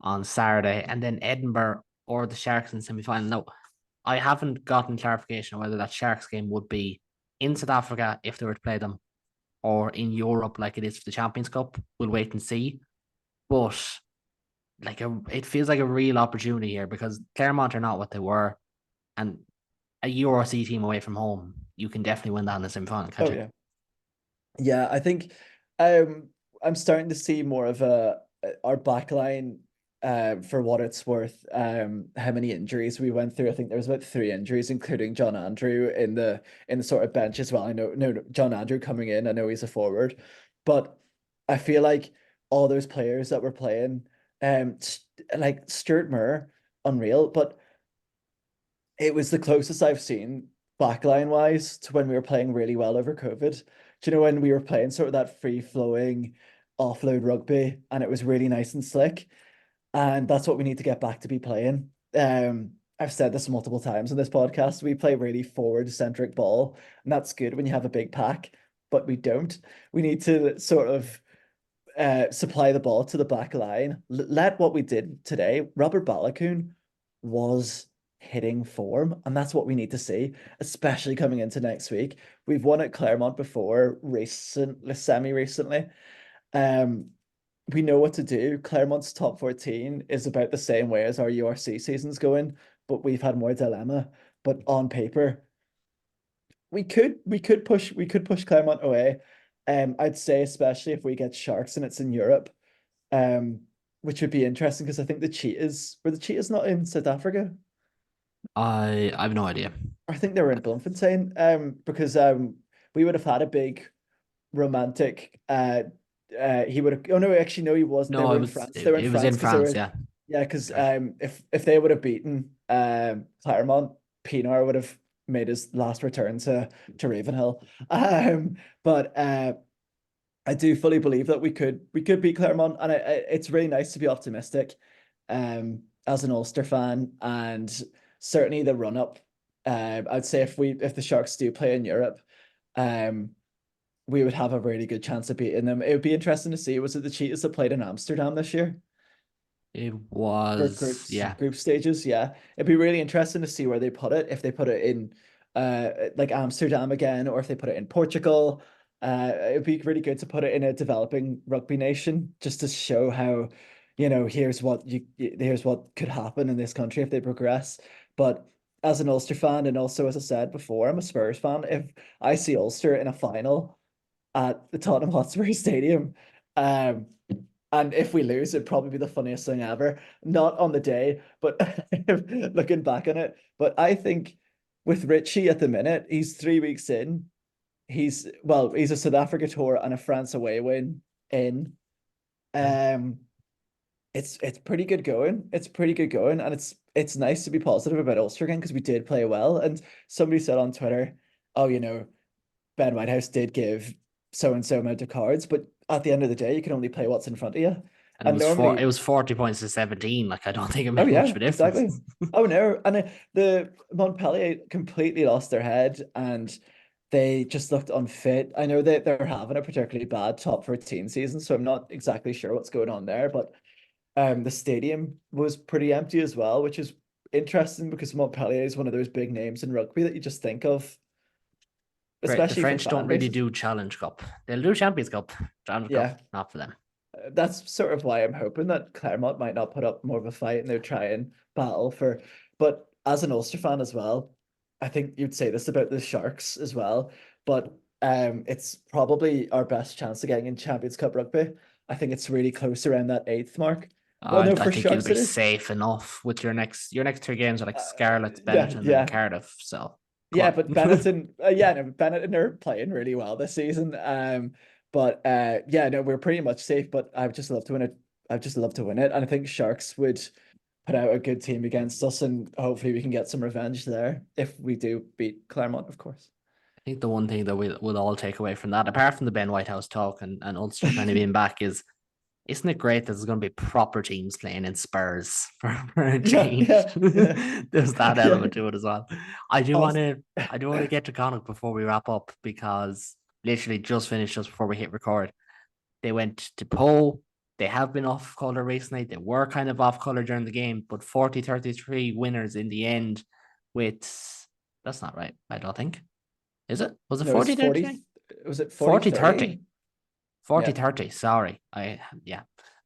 on Saturday, and then Edinburgh or the Sharks in semi final. Now, I haven't gotten clarification on whether that Sharks game would be in South Africa if they were to play them, or in Europe like it is for the Champions Cup. We'll wait and see. But it feels like a real opportunity here because Claremont are not what they were, and a URC team away from home, you can definitely win that in the semi final, can't Oh you? yeah. Yeah, I think um I'm starting to see more of a our backline for what it's worth, how many injuries we went through. I think there was about 3 injuries, including John Andrew in the sort of bench as well. I know no John Andrew coming in, I know he's a forward, but I feel like all those players that were playing, like Stuart Moore, unreal, but it was the closest I've seen backline wise to when we were playing really well over COVID. Do you know when we were playing sort of that free flowing offload rugby and it was really nice and slick? And that's what we need to get back to be playing. I've said this multiple times on this podcast. We play really forward centric ball, and that's good when you have a big pack, but we don't. We need to sort of supply the ball to the back line. Let what we did today. Robert Balogun was hitting form, and that's what we need to see, especially coming into next week. We've won at Claremont before, semi recently. Um, we know what to do. Claremont's top 14 is about the same way as our URC season's going, but we've had more dilemma. But on paper, we could push Claremont away. I'd say especially if we get Sharks and it's in Europe, um, which would be interesting because I think the Cheetahs not in South Africa? I have no idea. I think they were in Bloemfontein. Because we would have had a big romantic he would have oh no, actually no, he wasn't. They No, were it in was France. They were in it was France in because they France, were yeah. yeah, because if they would have beaten Claremont, Pinar would have made his last return to Ravenhill. But I do fully believe that we could beat Claremont, and it's really nice to be optimistic, as an Ulster fan, and certainly the run up. I'd say if the Sharks do play in Europe, um, we would have a really good chance of beating them. It would be interesting to see. Was it the Cheetahs that played in Amsterdam this year It for was, yeah. group stages? Yeah, it'd be really interesting to see where they put it. If they put it in, like Amsterdam again, or if they put it in Portugal. It'd be really good to put it in a developing rugby nation, just to show how, here's what could happen in this country if they progress. But as an Ulster fan, and also as I said before, I'm a Spurs fan. If I see Ulster in a final at the Tottenham Hotspur Stadium. Um, and if we lose, it'd probably be the funniest thing ever. Not on the day, but looking back on it. But I think with Richie at the minute, he's 3 weeks in. He's a South Africa tour and a France away win in. It's pretty good going. It's pretty good going, and it's nice to be positive about Ulster again because we did play well. And somebody said on Twitter, "Oh, Ben Whitehouse did give so and so amount of cards, but at the end of the day, you can only play what's in front of you." And And normally, it was 40 points to 17. Like, I don't think it oh made much yeah, of a difference. exactly. Oh no, and the Montpellier completely lost their head, and they just looked unfit. I know that they're having a particularly bad top 14 season, so I'm not exactly sure what's going on there, but the stadium was pretty empty as well, which is interesting because Montpellier is one of those big names in rugby that you just think of, The especially for French fan don't really bases. do Challenge Cup. They'll do Champions Cup. Challenge Yeah, Cup, not for them. that's sort of why I'm hoping that Claremont might not put up more of a fight and they'll try and battle for. But as an Ulster fan as well, I think you'd say this about the Sharks as well. But it's probably our best chance of getting in Champions Cup rugby. I think it's really close around that 8th mark. Well, no, I for think you'll Sharks be it is. safe enough with your next 3 games are like Scarlets, Yeah, Benetton, and yeah. Cardiff. So Yeah, come but on. Benetton, yeah, no, Benetton are playing really well this season. But yeah, no, we're pretty much safe. But I'd just love to win it. I'd just love to win it, and I think Sharks would put out a good team against us, and hopefully we can get some revenge there if we do beat Claremont, of course. I think the one thing that we'll all take away from that, apart from the Ben Whitehouse talk and Ulster kind of being back, is isn't it great that there's going to be proper teams playing in Spurs for a Yeah, change? yeah, There's that yeah. element to it as well. I do want Also, to get to Connacht before we wrap up because literally just before we hit record. They went to Poe. They have been off color recently. They were kind of off color during the game, but 40-33 winners in the end with that's not right, I don't think. Is it? Was it no, it's 40-33? 40. Was it 40-30. 40-30? Yeah. 40-30. Sorry. I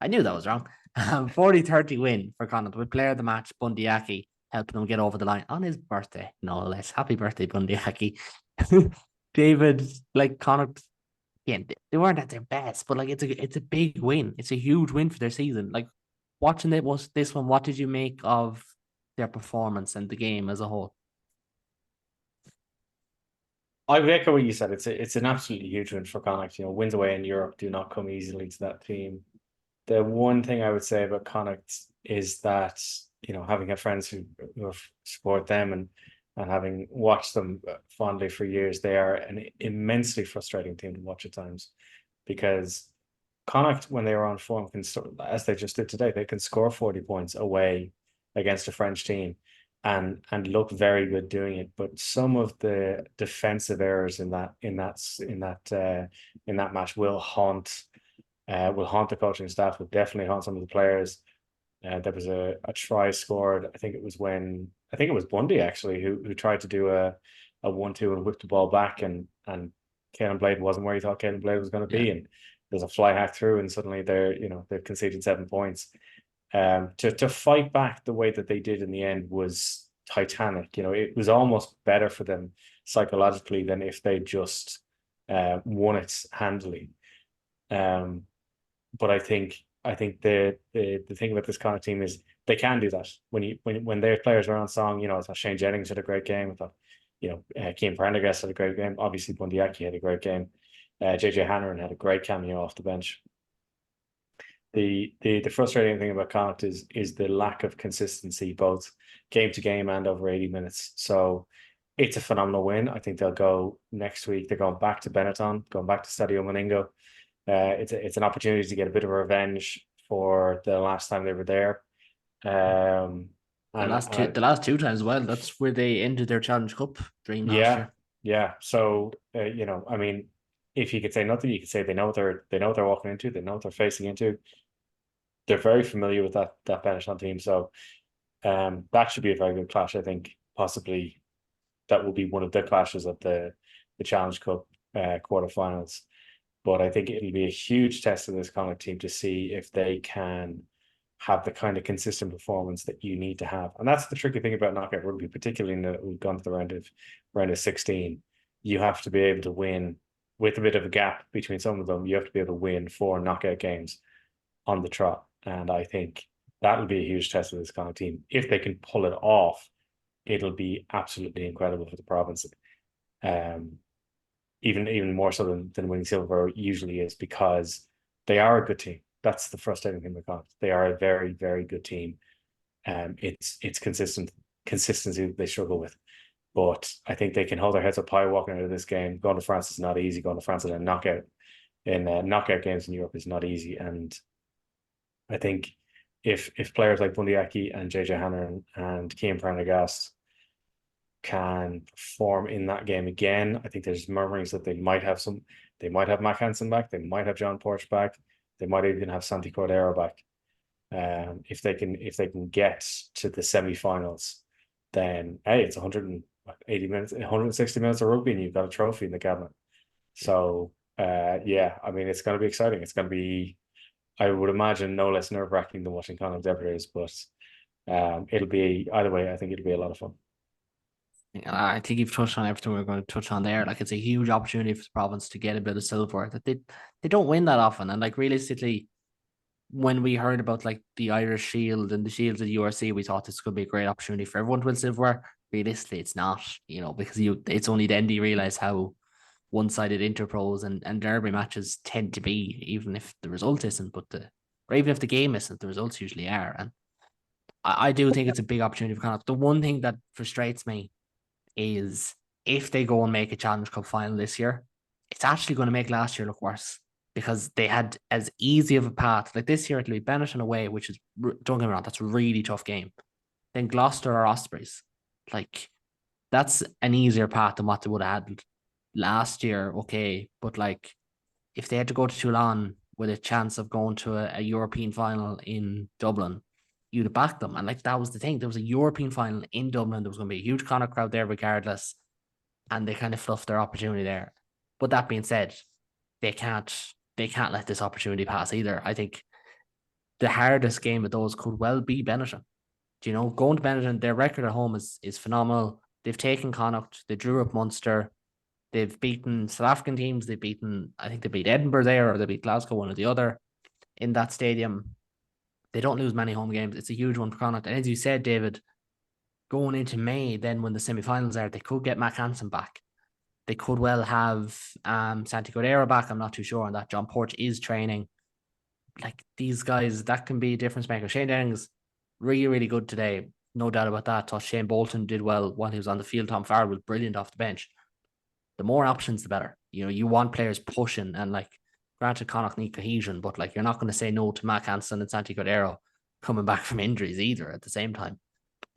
knew that was wrong. 40-30 win for Connacht with player of the match, Bundyaki, helping them get over the line on his birthday, no less. Happy birthday, Bundyaki. David, like Connacht, again, they weren't at their best, but like it's a big win. It's a huge win for their season. Like watching it was this one, what did you make of their performance and the game as a whole? I would echo what you said. It's an absolutely huge win for Connacht. Wins away in Europe do not come easily to that team. The one thing I would say about Connacht is that, having had friends who support them and having watched them fondly for years, they are an immensely frustrating team to watch at times because Connacht, when they are on form, as they just did today, they can score 40 points away against a French team and look very good doing it. But some of the defensive errors in that match will haunt the coaching staff, will definitely haunt some of the players. There was a try scored. I think it was Bundy actually who tried to do a 1-2 and whipped the ball back, and Caelan Blade wasn't where he thought Caelan Blade was going to be, Yeah. and there's a fly hack through, and suddenly they've conceded 7 points. To fight back the way that they did in the end was titanic. It was almost better for them psychologically than if they just won it handily. But I think the thing about this kind of team is they can do that when their players are on song. I thought Shane Jennings had a great game. I thought Cian Prendergast had a great game. Obviously Bundyaki had a great game. JJ Hanrahan had a great cameo off the bench. The frustrating thing about Connacht is the lack of consistency, both game to game and over 80 minutes. So it's a phenomenal win. I think they'll go next week. They're going back to Benetton, going back to Stadio Moningo. It's an opportunity to get a bit of revenge for the last time they were there. The last two times as well. That's where they ended their Challenge Cup dream last year. Yeah. So I mean, if you could say nothing, you could say they know what they're walking into, they know what they're facing into. They're very familiar with that Benetton team. So that should be a very good clash. I think possibly that will be one of the clashes of the Challenge Cup quarterfinals. But I think it'll be a huge test of this Connacht team to see if they can have the kind of consistent performance that you need to have. And that's the tricky thing about knockout rugby, particularly in that we've gone to the round of 16. You have to be able to win with a bit of a gap between some of them. You have to be able to win 4 knockout games on the trot. And I think that'll be a huge test of this Connacht team. If they can pull it off, it'll be absolutely incredible for the province. Even more so than winning silver usually is, because they are a good team. That's the frustrating thing with Connacht. They are a very, very good team. It's consistency they struggle with. But I think they can hold their heads up high walking out of this game. Going to France is not easy. Going to France in a knockout games in Europe is not easy. And I think if players like Bundy Aki and JJ Hanner and Cian Prendergast can perform in that game again, I think there's murmurings that they might have Mac Hansen back, they might have John Porch back, they might even have Santi Cordero back. If they can get to the semi-finals, then hey, it's 180 minutes, 160 minutes of rugby, and you've got a trophy in the cabinet. So yeah, I mean, it's going to be exciting. It's going to be, I would imagine, no less nerve-wracking than watching Connacht ever is, but it'll be either way. I think it'll be a lot of fun. I think you've touched on everything we're going to touch on there. Like, it's a huge opportunity for the province to get a bit of silver that they don't win that often. And like, realistically, when we heard about like the Irish Shield and the Shields of the URC, we thought this could be a great opportunity for everyone to win silverware. Realistically, it's not, because it's only then do you realize how one-sided interpros and derby matches tend to be, even if the result isn't, or even if the game isn't, the results usually are. And I do think it's a big opportunity for Connacht. The one thing that frustrates me is if they go and make a Challenge Cup final this year, it's actually going to make last year look worse, because they had as easy of a path. Like this year, it'll be Benetton away, which is, don't get me wrong, that's a really tough game. Then Gloucester or Ospreys. Like, that's an easier path than what they would have had last year. Okay, but like, if they had to go to Toulon with a chance of going to a European final in Dublin, you'd have backed them. And like, that was the thing. There was a European final in Dublin. There was going to be a huge Connacht crowd there regardless. And they kind of fluffed their opportunity there. But that being said, they can't let this opportunity pass either. I think the hardest game of those could well be Benetton. Going to Benetton, their record at home is phenomenal. They've taken Connacht, they drew up Munster, they've beaten South African teams, I think they beat Edinburgh there, or they beat Glasgow, one or the other, in that stadium. They don't lose many home games. It's a huge one for Connacht. And as you said, David, going into May, then when the semi-finals are, they could get Mac Hansen back. They could well have Santi Cordero back. I'm not too sure on that. John Porch is training. Like, these guys, that can be a difference maker. Shane Dennings, really, really good today. No doubt about that. Thought Shane Bolton did well while he was on the field. Tom Farrell was brilliant off the bench. The more options, the better. You want players pushing, and like, granted, Connacht need cohesion, but like, you're not going to say no to Mac Hansen and Santi Cordero coming back from injuries either at the same time.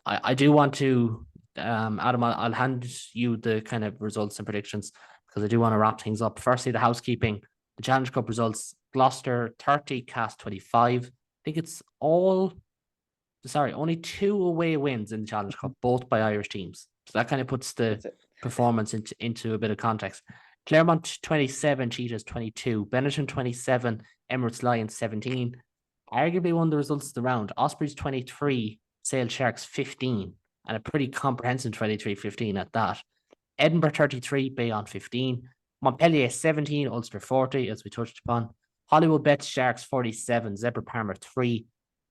I do want to, Adam, I'll hand you the kind of results and predictions, because I do want to wrap things up. Firstly, the housekeeping, the Challenge Cup results: Gloucester 30, Cast 25. I think it's only 2 away wins in the Challenge Cup, both by Irish teams. So that kind of puts the performance into a bit of context. Claremont 27, Cheetahs 22, Benetton 27, Emirates Lions 17. Arguably one of the results of the round. Ospreys 23, Sale Sharks 15, and a pretty comprehensive 23-15 at that. Edinburgh 33, Bayonne 15, Montpellier 17, Ulster 40, as we touched upon. Hollywood Bets Sharks 47, Zebra Palmer 3,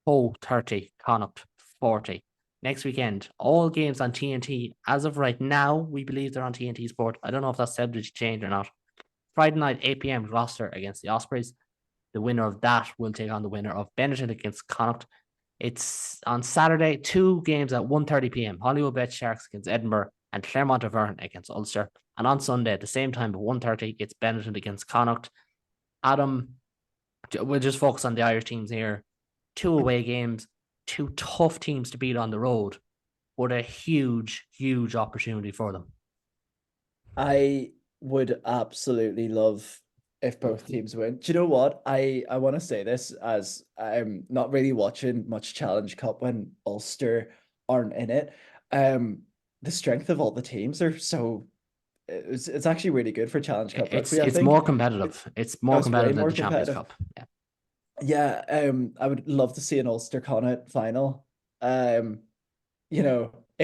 Ho 30, Connacht 40. Next weekend, all games on TNT. As of right now, we believe they're on TNT Sport. I don't know if that's subject to change or not. Friday night, 8 p.m, Gloucester against the Ospreys. The winner of that will take on the winner of Benetton against Connacht. It's on Saturday, 2 games at 1:30 p.m. Hollywood Bet Sharks against Edinburgh and Claremont Auvergne against Ulster. And on Sunday, at the same time at 1:30, it's Benetton against Connacht. Adam, we'll just focus on the Irish teams here. 2 away games, 2 tough teams to beat on the road, but a huge, huge opportunity for them. I would absolutely love if both teams win. Do you know what? I want to say this, as I'm not really watching much Challenge Cup when Ulster aren't in it. The strength of all the teams are so, it's actually really good for Challenge Cup rugby. I It's think more competitive. It's more it's way competitive than more the Champions competitive. Cup. Yeah. I would love to see an Ulster Connacht final. If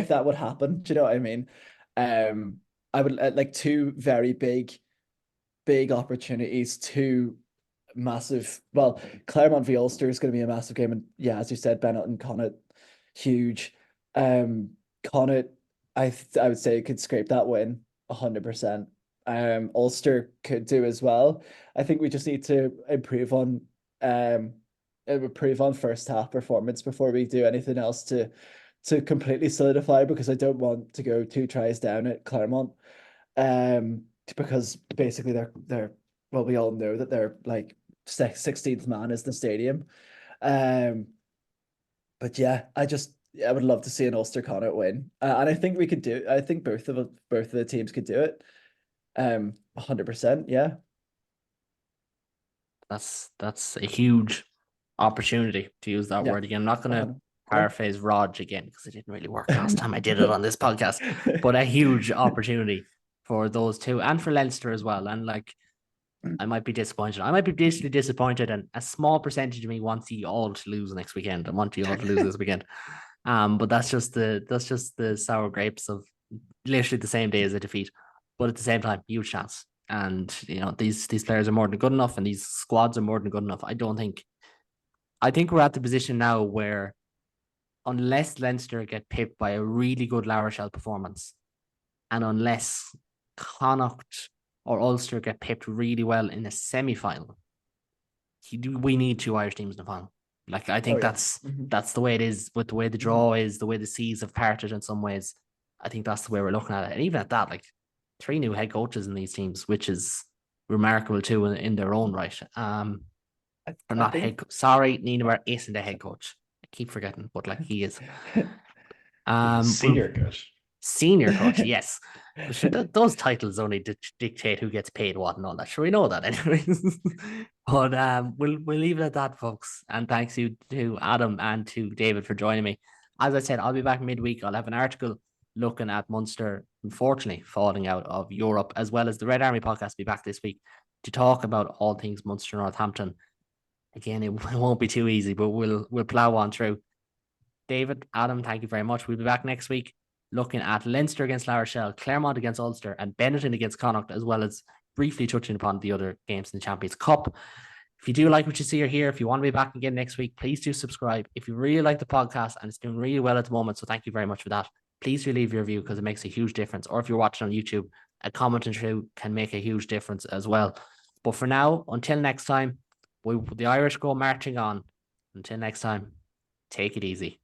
that would happen, do you know what I mean? I would like 2 very big opportunities, 2 massive. Well, Claremont v Ulster is going to be a massive game, and yeah, as you said, Bennett and Connacht, huge. Connacht, I would say, could scrape that win 100%. Ulster could do as well. I think we just need to improve on It would prove on first half performance before we do anything else to completely solidify, because I don't want to go 2 tries down at Claremont. Because basically they're well, we all know that they're like 16th man is the stadium. But yeah, I would love to see an Ulster Connacht win, and I think we could do. I think both of the teams could do it. 100%. Yeah. That's a huge opportunity, to use that Yeah. word again. I'm not going to 100%. paraphrase Rog again because it didn't really work last time I did it on this podcast, but a huge opportunity for those two and for Leinster as well. And like, I might be disappointed. I might be basically disappointed, and a small percentage of me wants you all to lose next weekend. I want you all to lose this weekend. But that's just the sour grapes of literally the same day as a defeat. But at the same time, huge chance. And you know, these players are more than good enough, and these squads are more than good enough. I think we're at the position now where, unless Leinster get pipped by a really good La Rochelle performance, and unless Connacht or Ulster get pipped really well in a semi-final, we need 2 Irish teams in the final. Like, I think that's the way it is, with the way the draw is, the way the seas have parted in some ways. I think that's the way we're looking at it. And even at that, like, 3 new head coaches in these teams, which is remarkable too in their own right. I'm not sorry, Nienaber isn't a head coach. I keep forgetting, but like, he is. Senior coach. Senior coach, yes. Sure, those titles only dictate who gets paid what and all that. Sure, we know that anyways. But we'll leave it at that, folks. And thanks you to Adam and to David for joining me. As I said, I'll be back midweek. I'll have an article looking at Munster, unfortunately, falling out of Europe, as well as the Red Army podcast be back this week to talk about all things Munster Northampton. Again, it won't be too easy, but we'll plow on through. David, Adam, thank you very much. We'll be back next week looking at Leinster against La Rochelle, Claremont against Ulster, and Benetton against Connacht, as well as briefly touching upon the other games in the Champions Cup. If you do like what you see or hear, if you want to be back again next week, please do subscribe. If you really like the podcast, and it's doing really well at the moment, so thank you very much for that, please do leave your review, because it makes a huge difference. Or if you're watching on YouTube, a comment and through can make a huge difference as well. But for now, until next time, the Irish go marching on. Until next time, take it easy.